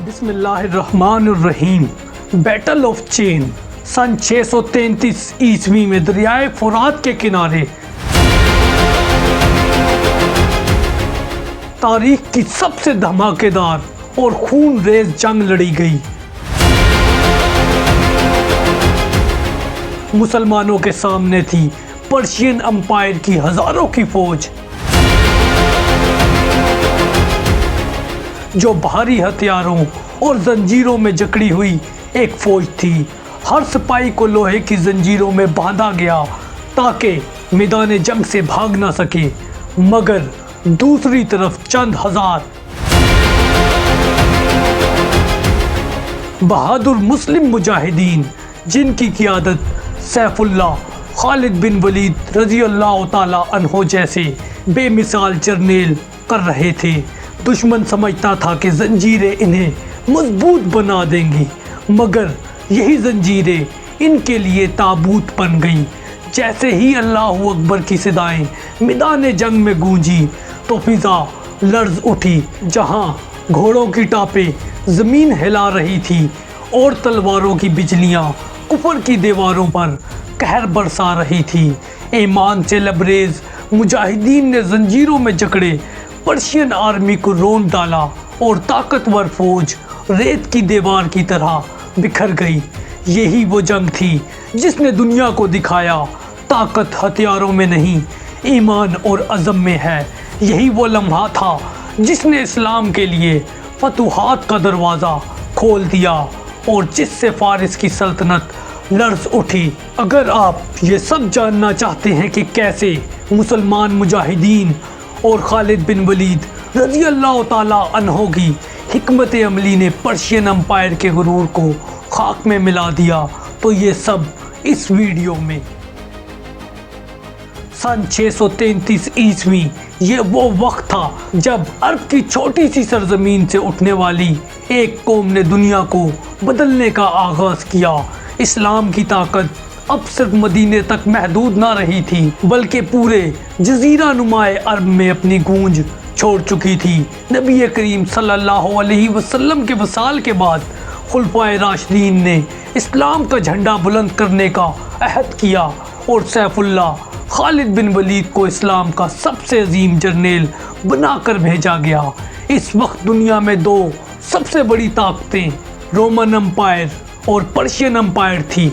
بسم اللہ الرحمن الرحیم۔ بیٹل آف چین سن 633 عیسوی میں دریائے فرات کے کنارے تاریخ کی سب سے دھماکے دار اور خون ریز جنگ لڑی گئی۔ مسلمانوں کے سامنے تھی پرشین امپائر کی ہزاروں کی فوج، جو بھاری ہتھیاروں اور زنجیروں میں جکڑی ہوئی ایک فوج تھی۔ ہر سپاہی کو لوہے کی زنجیروں میں باندھا گیا تاکہ میدان جنگ سے بھاگ نہ سکے، مگر دوسری طرف چند ہزار بہادر مسلم مجاہدین، جن کی قیادت سیف اللہ خالد بن ولید رضی اللہ تعالی عنہ جیسے بے مثال جرنیل کر رہے تھے۔ دشمن سمجھتا تھا کہ زنجیریں انہیں مضبوط بنا دیں گی، مگر یہی زنجیریں ان کے لیے تابوت بن گئیں۔ جیسے ہی اللہ اکبر کی صدائیں میدان جنگ میں گونجی تو فضا لرز اٹھی، جہاں گھوڑوں کی ٹاپیں زمین ہلا رہی تھی اور تلواروں کی بجلیاں کفر کی دیواروں پر قہر برسا رہی تھی۔ ایمان سے لبریز مجاہدین نے زنجیروں میں جکڑے پرشین آرمی کو رون ڈالا اور طاقتور فوج ریت کی دیوار کی طرح بکھر گئی۔ یہی وہ جنگ تھی جس نے دنیا کو دکھایا طاقت ہتھیاروں میں نہیں، ایمان اور عزم میں ہے۔ یہی وہ لمحہ تھا جس نے اسلام کے لیے فتوحات کا دروازہ کھول دیا اور جس سے فارس کی سلطنت لرز اٹھی۔ اگر آپ یہ سب جاننا چاہتے ہیں کہ کیسے مسلمان مجاہدین اور خالد بن ولید رضی اللہ تعالی عنہ کی حکمت عملی نے پرشین امپائر کے غرور کو خاک میں ملا دیا، تو یہ سب اس ویڈیو میں۔ سن 633 عیسوی یہ وہ وقت تھا جب عرب کی چھوٹی سی سرزمین سے اٹھنے والی ایک قوم نے دنیا کو بدلنے کا آغاز کیا۔ اسلام کی طاقت اب صرف مدینے تک محدود نہ رہی تھی، بلکہ پورے جزیرہ نمائے عرب میں اپنی گونج چھوڑ چکی تھی۔ نبی کریم صلی اللہ علیہ وسلم کے وصال کے بعد خلفائے راشدین نے اسلام کا جھنڈا بلند کرنے کا عہد کیا اور سیف اللہ خالد بن ولید کو اسلام کا سب سے عظیم جرنیل بنا کر بھیجا گیا۔ اس وقت دنیا میں دو سب سے بڑی طاقتیں رومن امپائر اور پرشین امپائر تھی۔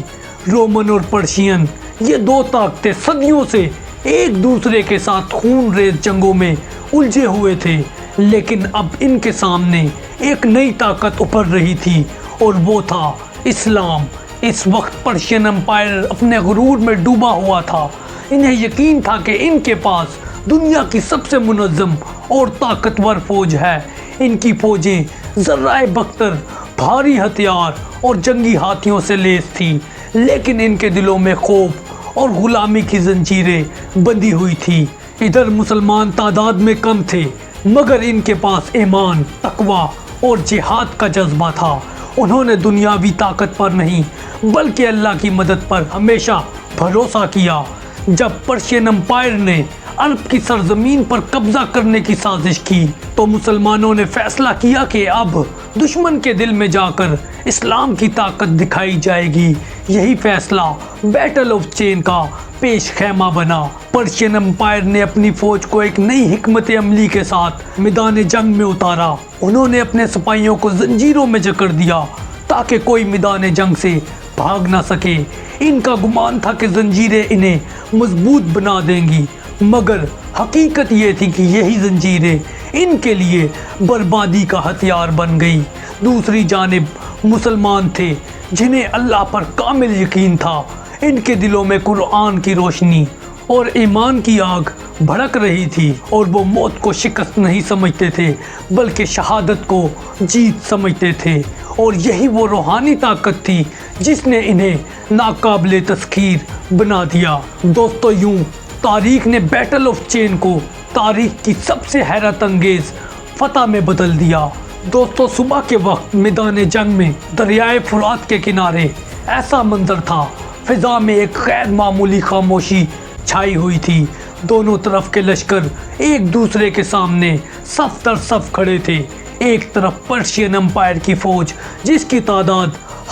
رومن اور پرشین یہ دو طاقتیں صدیوں سے ایک دوسرے کے ساتھ خون ریز جنگوں میں الجھے ہوئے تھے، لیکن اب ان کے سامنے ایک نئی طاقت ابھر رہی تھی اور وہ تھا اسلام۔ اس وقت پرشین امپائر اپنے غرور میں ڈوبا ہوا تھا۔ انہیں یقین تھا کہ ان کے پاس دنیا کی سب سے منظم اور طاقتور فوج ہے۔ ان کی فوجیں ذرائع بختر، بھاری ہتھیار اور جنگی ہاتھیوں سے لیس تھی، لیکن ان کے دلوں میں خوف اور غلامی کی زنجیریں بندھی ہوئی تھی۔ ادھر مسلمان تعداد میں کم تھے، مگر ان کے پاس ایمان، تقوی اور جہاد کا جذبہ تھا۔ انہوں نے دنیاوی طاقت پر نہیں بلکہ اللہ کی مدد پر ہمیشہ بھروسہ کیا۔ جب پرشین امپائر نے عرب کی سرزمین پر قبضہ کرنے کی سازش کی تو مسلمانوں نے فیصلہ کیا کہ اب دشمن کے دل میں جا کر اسلام کی طاقت دکھائی جائے گی۔ یہی فیصلہ بیٹل آف چین کا پیش خیمہ بنا۔ پرشین امپائر نے اپنی فوج کو ایک نئی حکمت عملی کے ساتھ میدان جنگ میں اتارا۔ انہوں نے اپنے سپاہیوں کو زنجیروں میں جکڑ دیا تاکہ کوئی میدان جنگ سے بھاگ نہ سکے۔ ان کا گمان تھا کہ زنجیریں انہیں مضبوط بنا دیں گی، مگر حقیقت یہ تھی کہ یہی زنجیریں ان کے لیے بربادی کا ہتھیار بن گئی۔ دوسری جانب مسلمان تھے جنہیں اللہ پر کامل یقین تھا۔ ان کے دلوں میں قرآن کی روشنی اور ایمان کی آگ بھڑک رہی تھی، اور وہ موت کو شکست نہیں سمجھتے تھے بلکہ شہادت کو جیت سمجھتے تھے۔ اور یہی وہ روحانی طاقت تھی جس نے انہیں ناقابل تسخیر بنا دیا۔ دوستو، یوں تاریخ نے بیٹل آف چین کو تاریخ کی سب سے حیرت انگیز فتح میں بدل دیا۔ دوستو، صبح کے وقت میدان جنگ میں دریائے فرات کے کنارے ایسا منظر تھا۔ فضا میں ایک غیر معمولی خاموشی چھائی ہوئی تھی۔ دونوں طرف کے لشکر ایک دوسرے کے سامنے صف در صف کھڑے تھے۔ ایک طرف پرشین امپائر کی فوج جس کی تعداد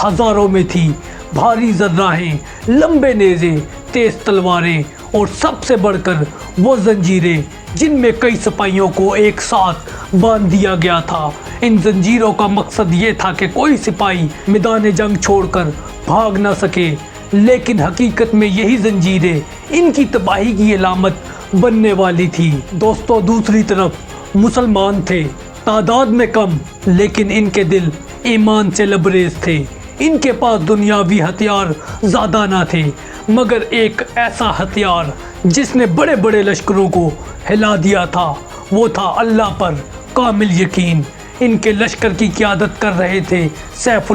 ہزاروں میں تھی، بھاری ذراہیں، لمبے نیزے، تیز تلواریں اور سب سے بڑھ کر وہ زنجیریں جن میں کئی سپاہیوں کو ایک ساتھ باندھ دیا گیا تھا۔ ان زنجیروں کا مقصد یہ تھا کہ کوئی سپاہی میدان جنگ چھوڑ کر بھاگ نہ سکے، لیکن حقیقت میں یہی زنجیریں ان کی تباہی کی علامت بننے والی تھی۔ دوستو، دوسری طرف مسلمان تھے، تعداد میں کم، لیکن ان کے دل ایمان سے لبریز تھے۔ ان کے پاس دنیاوی ہتھیار زیادہ نہ تھے، مگر ایک ایسا ہتھیار جس نے بڑے بڑے لشکروں کو ہلا دیا تھا، وہ تھا اللہ پر کامل یقین۔ ان کے لشکر کی قیادت کر رہے تھے سیف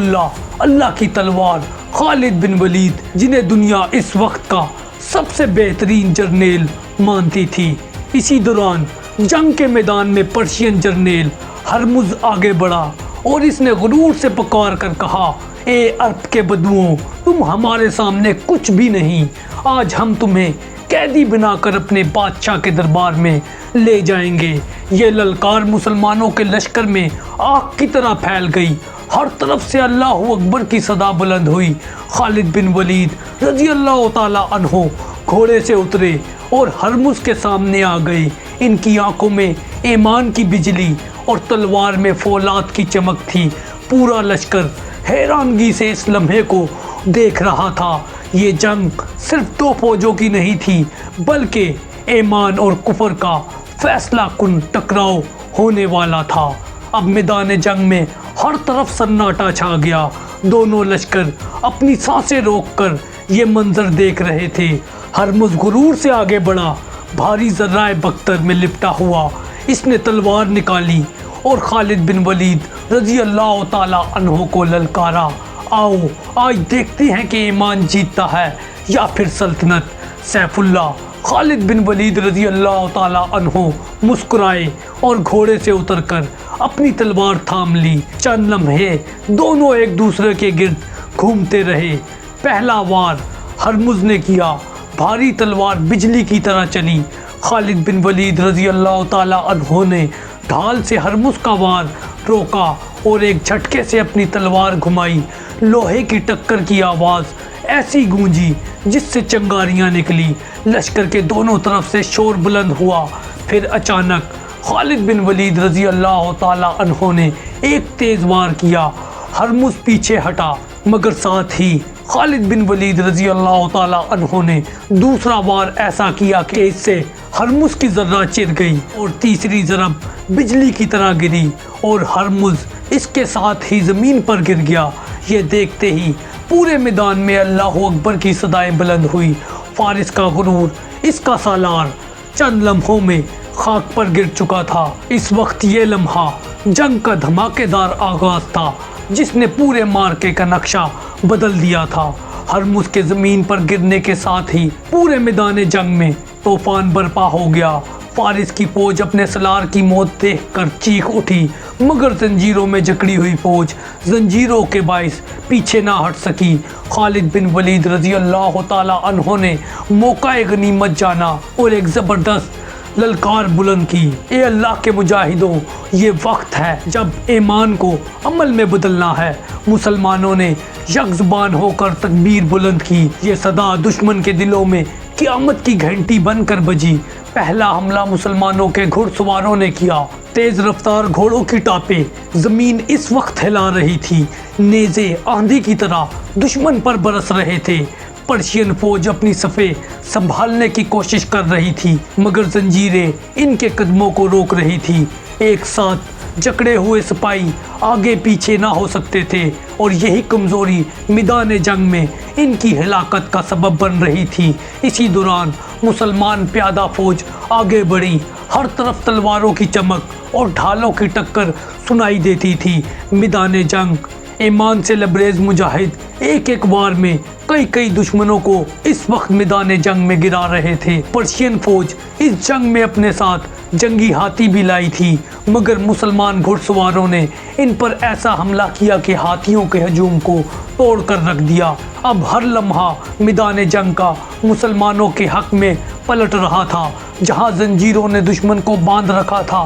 اللہ کی تلوار خالد بن ولید، جنہیں دنیا اس وقت کا سب سے بہترین جرنیل مانتی تھی۔ اسی دوران جنگ کے میدان میں پرشین جرنیل ہرمز آگے بڑھا اور اس نے غرور سے پکار کر کہا، اے عرب کے بدوؤں، تم ہمارے سامنے کچھ بھی نہیں۔ آج ہم تمہیں قیدی بنا کر اپنے بادشاہ کے دربار میں لے جائیں گے۔ یہ للکار مسلمانوں کے لشکر میں آگ کی طرح پھیل گئی۔ ہر طرف سے اللہ اکبر کی صدا بلند ہوئی۔ خالد بن ولید رضی اللہ تعالی عنہ گھوڑے سے اترے اور ہرمز کے سامنے آ گئے۔ ان کی آنکھوں میں ایمان کی بجلی اور تلوار میں فولاد کی چمک تھی۔ پورا لشکر حیرانگی سے اس لمحے کو دیکھ رہا تھا۔ یہ جنگ صرف دو فوجوں کی نہیں تھی، بلکہ ایمان اور کفر کا فیصلہ کن ٹکراؤ ہونے والا تھا۔ اب میدان جنگ میں ہر طرف سناٹا چھا گیا۔ دونوں لشکر اپنی سانسیں روک کر یہ منظر دیکھ رہے تھے۔ ہرمز غرور سے آگے بڑھا، بھاری ذرائع بختر میں لپٹا ہوا۔ اس نے تلوار نکالی اور خالد بن ولید رضی اللہ تعالی عنہ کو للکارا، آؤ آج دیکھتے ہیں کہ ایمان جیتتا ہے یا پھر سلطنت۔ سیف اللہ خالد بن ولید رضی اللہ تعالی عنہ مسکرائے اور گھوڑے سے اتر کر اپنی تلوار تھام لی۔ چند لمحے دونوں ایک دوسرے کے گرد گھومتے رہے۔ پہلا وار ہرمز نے کیا، بھاری تلوار بجلی کی طرح چلی۔ خالد بن ولید رضی اللہ تعالی عنہ نے ڈھال سے ہرمز کا وار روکا اور ایک جھٹکے سے اپنی تلوار گھمائی۔ لوہے کی ٹکر کی آواز ایسی گونجی جس سے چنگاریاں نکلی۔ لشکر کے دونوں طرف سے شور بلند ہوا۔ پھر اچانک خالد بن ولید رضی اللہ تعالی عنہ نے ایک تیز وار کیا۔ ہرمز پیچھے ہٹا، مگر ساتھ ہی خالد بن ولید رضی اللہ تعالی عنہ نے دوسرا وار ایسا کیا کہ اس سے ہرمز کی ذرہ چر گئی اور تیسری ضرب بجلی کی طرح گری اور ہرمز اس کے ساتھ ہی زمین پر گر گیا۔ یہ دیکھتے ہی پورے میدان میں اللہ اکبر کی صدائیں بلند ہوئی۔ فارس کا غرور، اس کا سالار چند لمحوں میں خاک پر گر چکا تھا۔ اس وقت یہ لمحہ جنگ کا دھماکے دار آغاز تھا جس نے پورے مارکے کا نقشہ بدل دیا تھا۔ ہرمز کے زمین پر گرنے کے ساتھ ہی پورے میدان جنگ میں طوفان برپا ہو گیا۔ فارس کی فوج اپنے سالار کی موت دیکھ کر چیخ اٹھی، مگر زنجیروں میں جکڑی ہوئی فوج زنجیروں کے باعث پیچھے نہ ہٹ سکی۔ خالد بن ولید رضی اللہ تعالی عنہ نے موقع غنیمت جانا اور ایک زبردست للکار بلند کی، اے اللہ کے مجاہدوں، یہ وقت ہے جب ایمان کو عمل میں بدلنا ہے۔ مسلمانوں نے یک زبان ہو کر تکبیر بلند کی۔ یہ صدا دشمن کے دلوں میں قیامت کی گھنٹی بن کر بجی۔ پہلا حملہ مسلمانوں کے گھڑ سواروں نے کیا۔ تیز رفتار گھوڑوں کی ٹاپیں زمین اس وقت ہلا رہی تھی۔ نیزے آندھی کی طرح دشمن پر برس رہے تھے۔ پرشین فوج اپنی صفیں سنبھالنے کی کوشش کر رہی تھی، مگر زنجیریں ان کے قدموں کو روک رہی تھی۔ ایک ساتھ جکڑے ہوئے سپاہی آگے پیچھے نہ ہو سکتے تھے اور یہی کمزوری میدان جنگ میں ان کی ہلاکت کا سبب بن رہی تھی۔ اسی دوران مسلمان پیادہ فوج آگے بڑھی۔ ہر طرف تلواروں کی چمک اور ڈھالوں کی ٹکر سنائی دیتی تھی۔ میدان جنگ ایمان سے لبریز مجاہد ایک ایک وار میں کئی دشمنوں کو اس وقت میدان جنگ میں گرا رہے تھے۔ پرشین فوج اس جنگ میں اپنے ساتھ جنگی ہاتھی بھی لائی تھی، مگر مسلمان گھڑ سواروں نے ان پر ایسا حملہ کیا کہ ہاتھیوں کے ہجوم کو توڑ کر رکھ دیا۔ اب ہر لمحہ میدان جنگ کا مسلمانوں کے حق میں پلٹ رہا تھا۔ جہاں زنجیروں نے دشمن کو باندھ رکھا تھا،